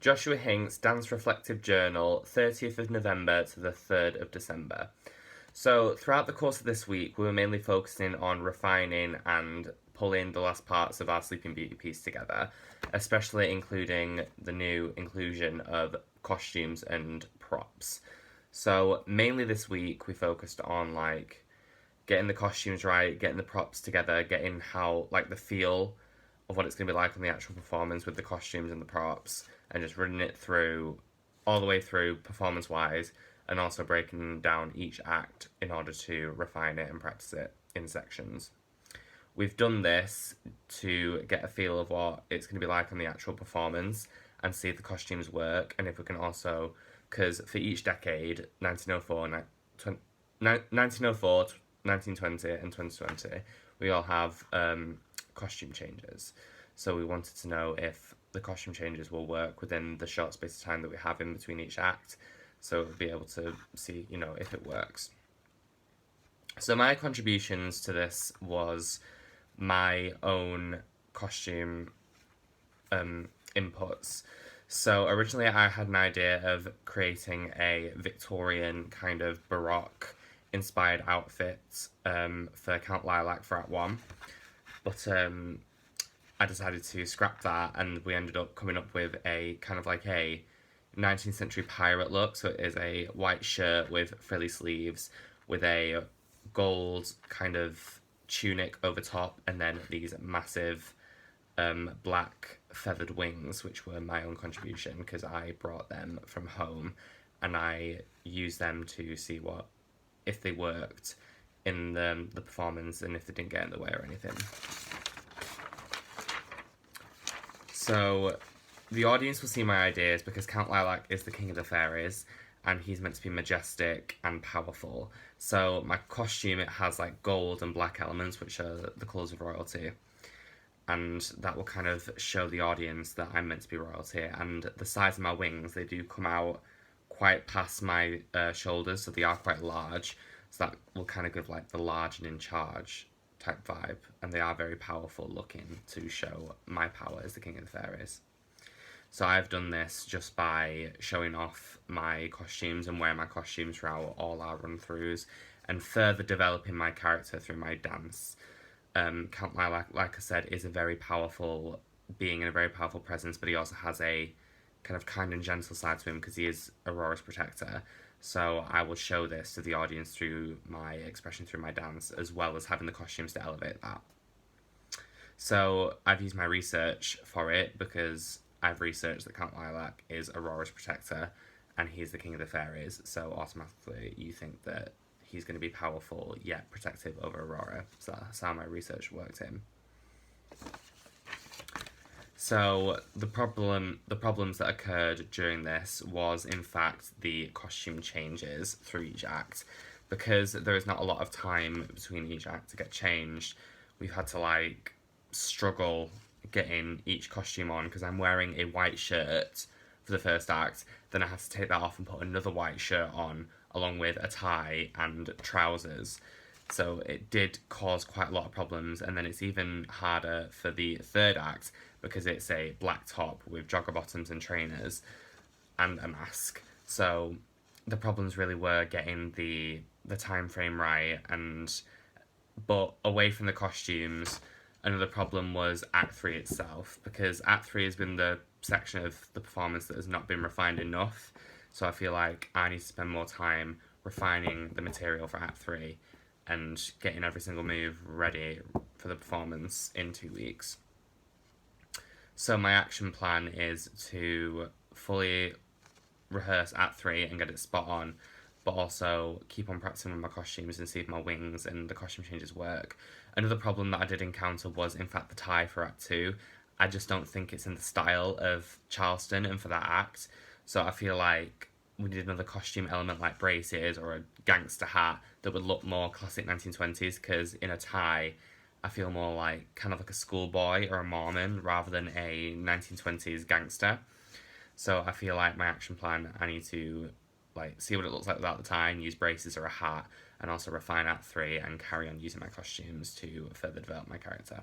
Joshua Hinks Dance Reflective Journal, 30th of November to the 3rd of December. So, throughout the course of this week, we were mainly focusing on refining and pulling the last parts of our Sleeping Beauty piece together, especially including the new inclusion of costumes and props. So, mainly this week, we focused on getting the costumes right, getting the props together, getting how, the feel of what it's going to be like on the actual performance with the costumes and the props, and just running it through all the way through performance wise, and also breaking down each act in order to refine it and practice it in sections. We've done this to get a feel of what it's going to be like on the actual performance and see if the costumes work, and if we can also, because for each decade, 1904, 1920, and 2020, we all have costume changes. So we wanted to know if the costume changes will work within the short space of time that we have in between each act, so we'll be able to see, if it works. So my contributions to this was my own costume inputs. So originally I had an idea of creating a Victorian kind of Baroque inspired outfit for Count Lilac for Act 1. But I decided to scrap that, and we ended up coming up with a kind of like a 19th century pirate look. So it is a white shirt with frilly sleeves, with a gold kind of tunic over top, and then these massive black feathered wings, which were my own contribution because I brought them from home, and I used them to see if they worked in the performance and if they didn't get in the way or anything. So the audience will see my ideas because Count Lilac is the king of the fairies, and he's meant to be majestic and powerful. So my costume, it has gold and black elements, which are the colours of royalty. And that will kind of show the audience that I'm meant to be royalty. And the size of my wings, they do come out quite past my shoulders, so they are quite large. So that will kind of give the large and in charge type vibe. And they are very powerful looking to show my power as the king of the fairies. So I've done this just by showing off my costumes and wearing my costumes throughout all our run-throughs, and further developing my character through my dance. Count Lilac, like I said, is a very powerful being and a very powerful presence, but he also has a kind of kind and gentle side to him because he is Aurora's protector. So I will show this to the audience through my expression, through my dance, as well as having the costumes to elevate that. So I've used my research for it because I've researched that Count Lilac is Aurora's protector and he's the king of the fairies, so automatically you think that he's going to be powerful yet protective over Aurora. So that's how my research worked in. So the problems that occurred during this was in fact the costume changes through each act. Because there is not a lot of time between each act to get changed, we've had to struggle getting each costume on, because I'm wearing a white shirt for the first act, then I have to take that off and put another white shirt on along with a tie and trousers. So it did cause quite a lot of problems, and then it's even harder for the third act because it's a black top with jogger bottoms and trainers and a mask. So the problems really were getting the time frame right, but away from the costumes, another problem was Act 3 itself, because Act 3 has been the section of the performance that has not been refined enough. So I feel like I need to spend more time refining the material for Act 3 and getting every single move ready for the performance in 2 weeks. So my action plan is to fully rehearse Act 3 and get it spot on, but also keep on practicing with my costumes and see if my wings and the costume changes work. Another problem that I did encounter was, in fact, the tie for Act 2. I just don't think it's in the style of Charleston and for that act. So I feel like we need another costume element like braces or a gangster hat that would look more classic 1920s, because in a tie, I feel more kind of like a schoolboy or a Mormon rather than a 1920s gangster. So I feel like my action plan, I need to see what it looks like without the tie and use braces or a hat, and also refine Act 3 and carry on using my costumes to further develop my character.